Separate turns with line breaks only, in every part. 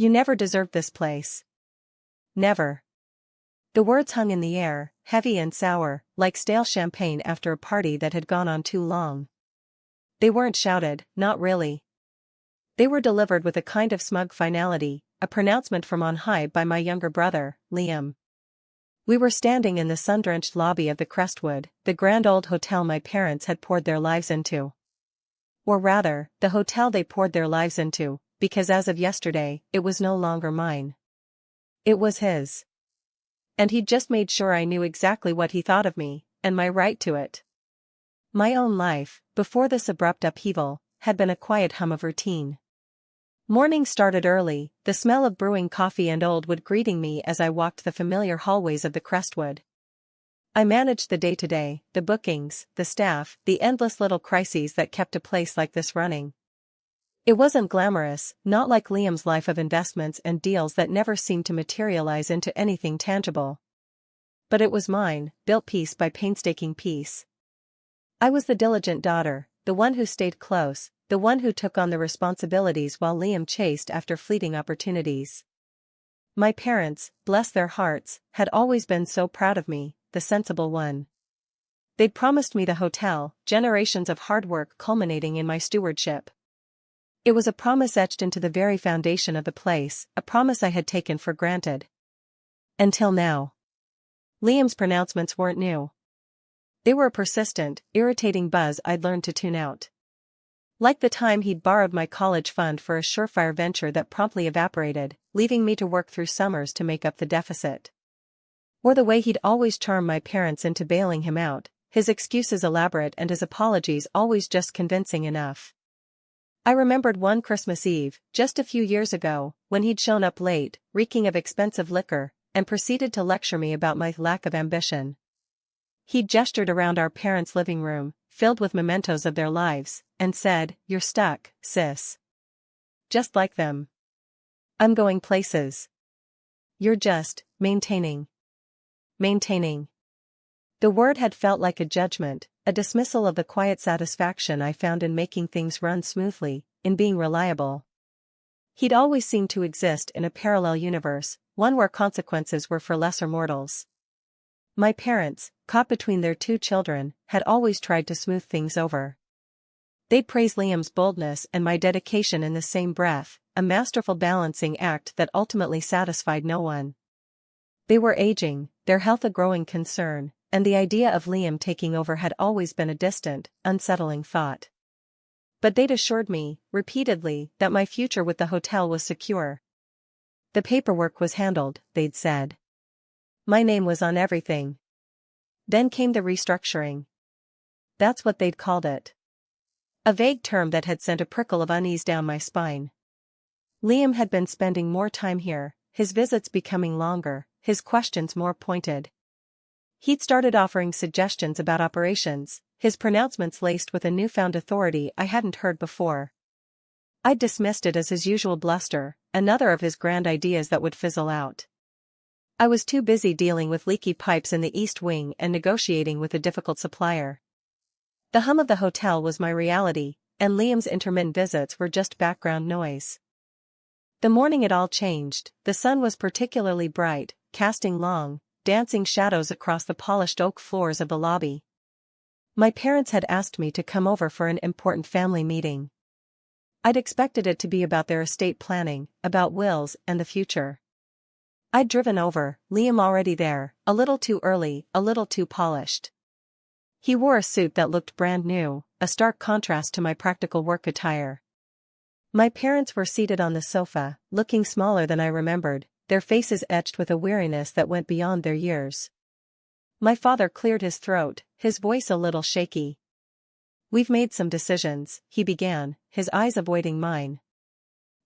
You never deserved this place. Never. The words hung in the air, heavy and sour, like stale champagne after a party that had gone on too long. They weren't shouted, not really. They were delivered with a kind of smug finality, a pronouncement from on high by my younger brother, Liam. We were standing in the sun-drenched lobby of the Crestwood, the grand old hotel my parents had poured their lives into. Or rather, the hotel they poured their lives into, because as of yesterday, it was no longer mine. It was his. And he'd just made sure I knew exactly what he thought of me, and my right to it. My own life, before this abrupt upheaval, had been a quiet hum of routine. Morning started early, the smell of brewing coffee and old wood greeting me as I walked the familiar hallways of the Crestwood. I managed the day-to-day, the bookings, the staff, the endless little crises that kept a place like this running. It wasn't glamorous, not like Liam's life of investments and deals that never seemed to materialize into anything tangible. But it was mine, built piece by painstaking piece. I was the diligent daughter, the one who stayed close, the one who took on the responsibilities while Liam chased after fleeting opportunities. My parents, bless their hearts, had always been so proud of me, the sensible one. They'd promised me the hotel, generations of hard work culminating in my stewardship. It was a promise etched into the very foundation of the place, a promise I had taken for granted. Until now. Liam's pronouncements weren't new. They were a persistent, irritating buzz I'd learned to tune out. Like the time he'd borrowed my college fund for a surefire venture that promptly evaporated, leaving me to work through summers to make up the deficit. Or the way he'd always charm my parents into bailing him out, his excuses elaborate and his apologies always just convincing enough. I remembered one Christmas Eve, just a few years ago, when he'd shown up late, reeking of expensive liquor, and proceeded to lecture me about my lack of ambition. He'd gestured around our parents' living room, filled with mementos of their lives, and said, "You're stuck, sis. Just like them. I'm going places. You're just, maintaining. Maintaining." The word had felt like a judgment, a dismissal of the quiet satisfaction I found in making things run smoothly, in being reliable. He'd always seemed to exist in a parallel universe, one where consequences were for lesser mortals. My parents, caught between their two children, had always tried to smooth things over. They'd praise Liam's boldness and my dedication in the same breath, a masterful balancing act that ultimately satisfied no one. They were aging, their health a growing concern, and the idea of Liam taking over had always been a distant, unsettling thought. But they'd assured me, repeatedly, that my future with the hotel was secure. The paperwork was handled, they'd said. My name was on everything. Then came the restructuring. That's what they'd called it. A vague term that had sent a prickle of unease down my spine. Liam had been spending more time here, his visits becoming longer, his questions more pointed. He'd started offering suggestions about operations, his pronouncements laced with a newfound authority I hadn't heard before. I'd dismissed it as his usual bluster, another of his grand ideas that would fizzle out. I was too busy dealing with leaky pipes in the East Wing and negotiating with a difficult supplier. The hum of the hotel was my reality, and Liam's intermittent visits were just background noise. The morning it all changed, the sun was particularly bright, casting long, dancing shadows across the polished oak floors of the lobby. My parents had asked me to come over for an important family meeting. I'd expected it to be about their estate planning, about wills and the future. I'd driven over, Liam already there, a little too early, a little too polished. He wore a suit that looked brand new, a stark contrast to my practical work attire. My parents were seated on the sofa, looking smaller than I remembered, their faces etched with a weariness that went beyond their years. My father cleared his throat, his voice a little shaky. "We've made some decisions," he began, his eyes avoiding mine.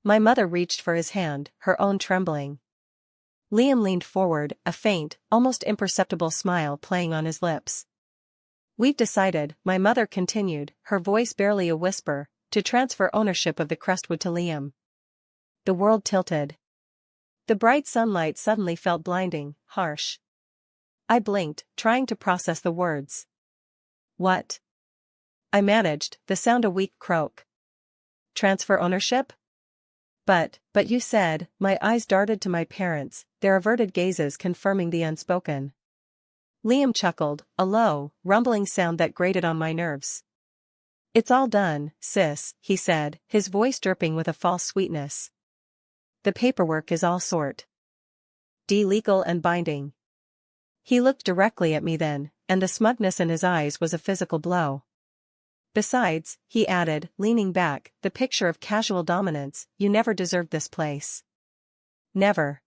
My mother reached for his hand, her own trembling. Liam leaned forward, a faint, almost imperceptible smile playing on his lips. "We've decided," my mother continued, her voice barely a whisper, "to transfer ownership of the Crestwood to Liam." The world tilted. The bright sunlight suddenly felt blinding, harsh. I blinked, trying to process the words. "What?" I managed, the sound a weak croak. "Transfer ownership?" But you said," my eyes darted to my parents, their averted gazes confirming the unspoken. Liam chuckled, a low, rumbling sound that grated on my nerves. "It's all done, sis," he said, his voice dripping with a false sweetness. "The paperwork is all sort D legal and binding." He looked directly at me then, and the smugness in his eyes was a physical blow. "Besides," he added, leaning back, the picture of casual dominance, "you never deserved this place." Never.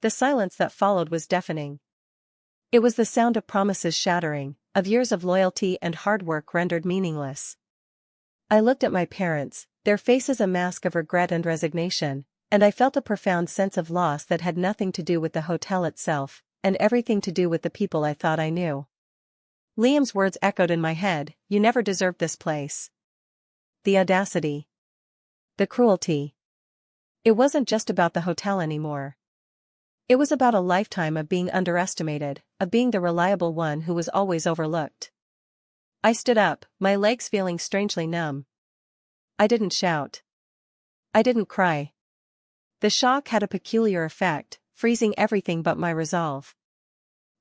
The silence that followed was deafening. It was the sound of promises shattering, of years of loyalty and hard work rendered meaningless. I looked at my parents, their faces a mask of regret and resignation, and I felt a profound sense of loss that had nothing to do with the hotel itself, and everything to do with the people I thought I knew. Liam's words echoed in my head, "You never deserved this place." The audacity. The cruelty. It wasn't just about the hotel anymore. It was about a lifetime of being underestimated, of being the reliable one who was always overlooked. I stood up, my legs feeling strangely numb. I didn't shout. I didn't cry. The shock had a peculiar effect, freezing everything but my resolve.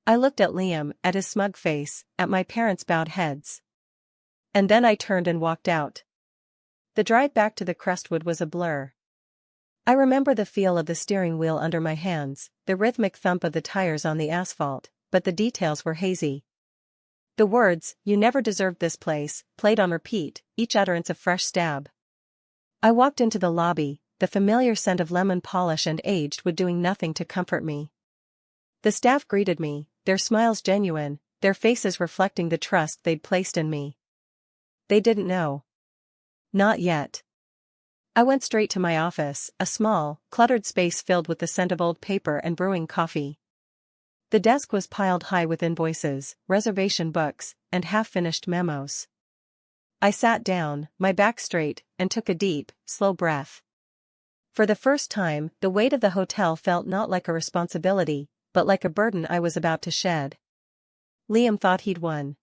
I looked at Liam, at his smug face, at my parents' bowed heads. And then I turned and walked out. The drive back to the Crestwood was a blur. I remember the feel of the steering wheel under my hands, the rhythmic thump of the tires on the asphalt, but the details were hazy. The words, "You never deserved this place," played on repeat, each utterance a fresh stab. I walked into the lobby, the familiar scent of lemon polish and aged wood doing nothing to comfort me. The staff greeted me, their smiles genuine, their faces reflecting the trust they'd placed in me. They didn't know. Not yet. I went straight to my office, a small, cluttered space filled with the scent of old paper and brewing coffee. The desk was piled high with invoices, reservation books, and half-finished memos. I sat down, my back straight, and took a deep, slow breath. For the first time, the weight of the hotel felt not like a responsibility, but like a burden I was about to shed. Liam thought he'd won.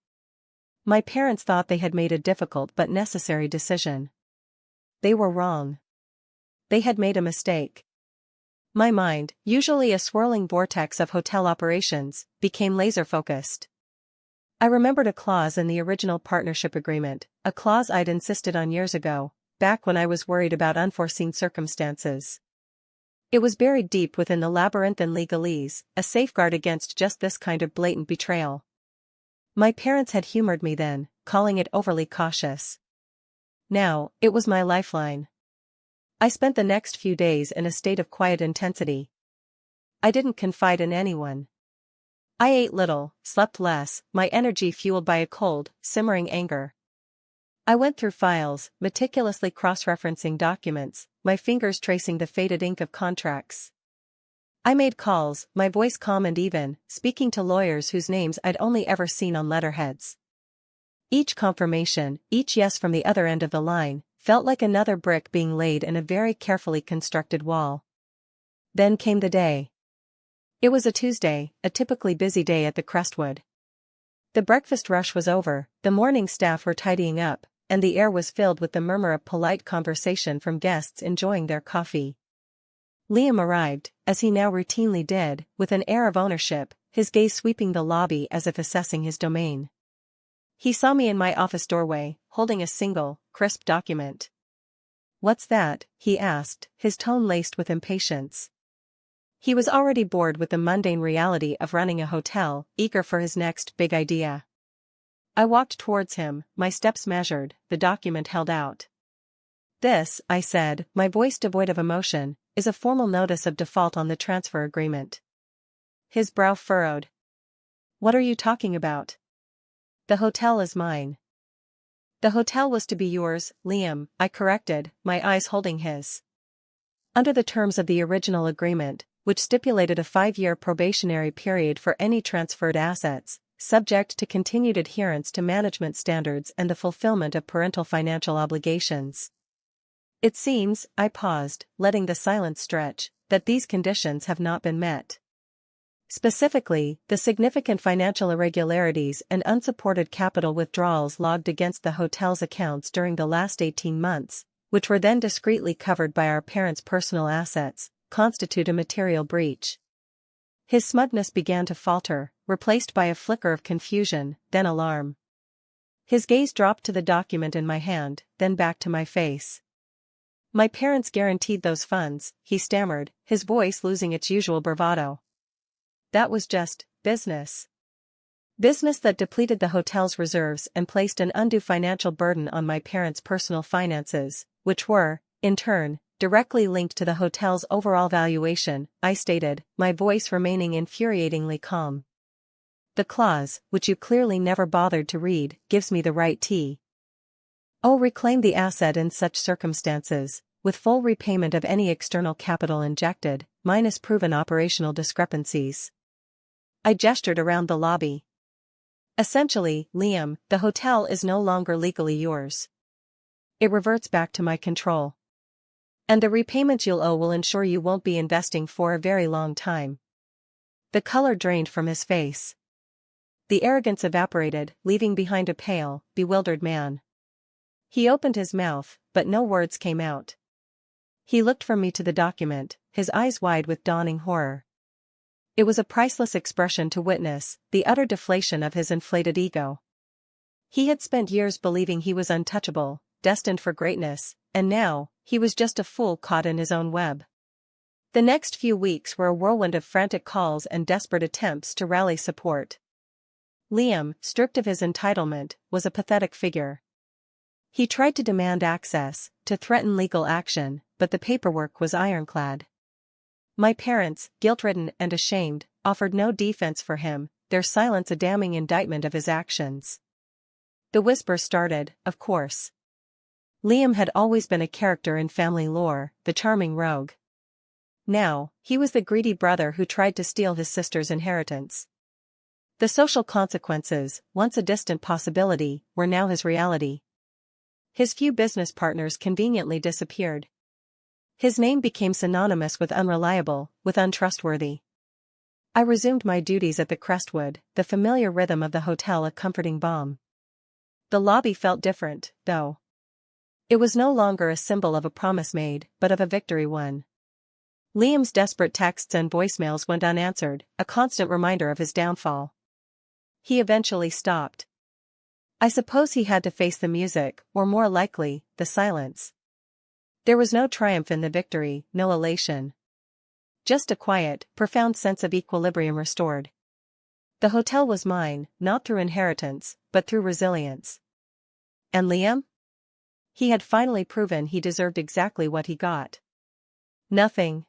My parents thought they had made a difficult but necessary decision. They were wrong. They had made a mistake. My mind, usually a swirling vortex of hotel operations, became laser-focused. I remembered a clause in the original partnership agreement, a clause I'd insisted on years ago, back when I was worried about unforeseen circumstances. It was buried deep within the labyrinthine legalese, a safeguard against just this kind of blatant betrayal. My parents had humored me then, calling it overly cautious. Now, it was my lifeline. I spent the next few days in a state of quiet intensity. I didn't confide in anyone. I ate little, slept less, my energy fueled by a cold, simmering anger. I went through files, meticulously cross-referencing documents, my fingers tracing the faded ink of contracts. I made calls, my voice calm and even, speaking to lawyers whose names I'd only ever seen on letterheads. Each confirmation, each yes from the other end of the line, felt like another brick being laid in a very carefully constructed wall. Then came the day. It was a Tuesday, a typically busy day at the Crestwood. The breakfast rush was over, the morning staff were tidying up, and the air was filled with the murmur of polite conversation from guests enjoying their coffee. Liam arrived, as he now routinely did, with an air of ownership, his gaze sweeping the lobby as if assessing his domain. He saw me in my office doorway, holding a single, crisp document. "What's that?" he asked, his tone laced with impatience. He was already bored with the mundane reality of running a hotel, eager for his next big idea. I walked towards him, my steps measured, the document held out. "This," I said, my voice devoid of emotion, "is a formal notice of default on the transfer agreement." His brow furrowed. "What are you talking about?" "The hotel is mine." "The hotel was to be yours, Liam," I corrected, my eyes holding his. "Under the terms of the original agreement, which stipulated a 5-year probationary period for any transferred assets, subject to continued adherence to management standards and the fulfillment of parental financial obligations. It seems," I paused, letting the silence stretch, "that these conditions have not been met. Specifically, the significant financial irregularities and unsupported capital withdrawals logged against the hotel's accounts during the last 18 months, which were then discreetly covered by our parents' personal assets, constitute a material breach. His smugness began to falter, replaced by a flicker of confusion, then alarm. His gaze dropped to the document in my hand, then back to my face. My parents guaranteed those funds, he stammered, his voice losing its usual bravado. That was just business. Business that depleted the hotel's reserves and placed an undue financial burden on my parents' personal finances, which were, in turn, directly linked to the hotel's overall valuation, I stated, my voice remaining infuriatingly calm. The clause, which you clearly never bothered to read, gives me the right to reclaim the asset in such circumstances, with full repayment of any external capital injected, minus proven operational discrepancies. I gestured around the lobby. Essentially, Liam, the hotel is no longer legally yours. It reverts back to my control. And the repayment you'll owe will ensure you won't be investing for a very long time. The color drained from his face. The arrogance evaporated, leaving behind a pale, bewildered man. He opened his mouth, but no words came out. He looked from me to the document, his eyes wide with dawning horror. It was a priceless expression to witness, the utter deflation of his inflated ego. He had spent years believing he was untouchable, destined for greatness, and now, he was just a fool caught in his own web. The next few weeks were a whirlwind of frantic calls and desperate attempts to rally support. Liam, stripped of his entitlement, was a pathetic figure. He tried to demand access, to threaten legal action, but the paperwork was ironclad. My parents, guilt-ridden and ashamed, offered no defense for him, their silence a damning indictment of his actions. The whisper started, of course. Liam had always been a character in family lore, the charming rogue. Now, he was the greedy brother who tried to steal his sister's inheritance. The social consequences, once a distant possibility, were now his reality. His few business partners conveniently disappeared. His name became synonymous with unreliable, with untrustworthy. I resumed my duties at the Crestwood, the familiar rhythm of the hotel a comforting balm. The lobby felt different, though. It was no longer a symbol of a promise made, but of a victory won. Liam's desperate texts and voicemails went unanswered, a constant reminder of his downfall. He eventually stopped. I suppose he had to face the music, or more likely, the silence. There was no triumph in the victory, no elation. Just a quiet, profound sense of equilibrium restored. The hotel was mine, not through inheritance, but through resilience. And Liam? He had finally proven he deserved exactly what he got. Nothing.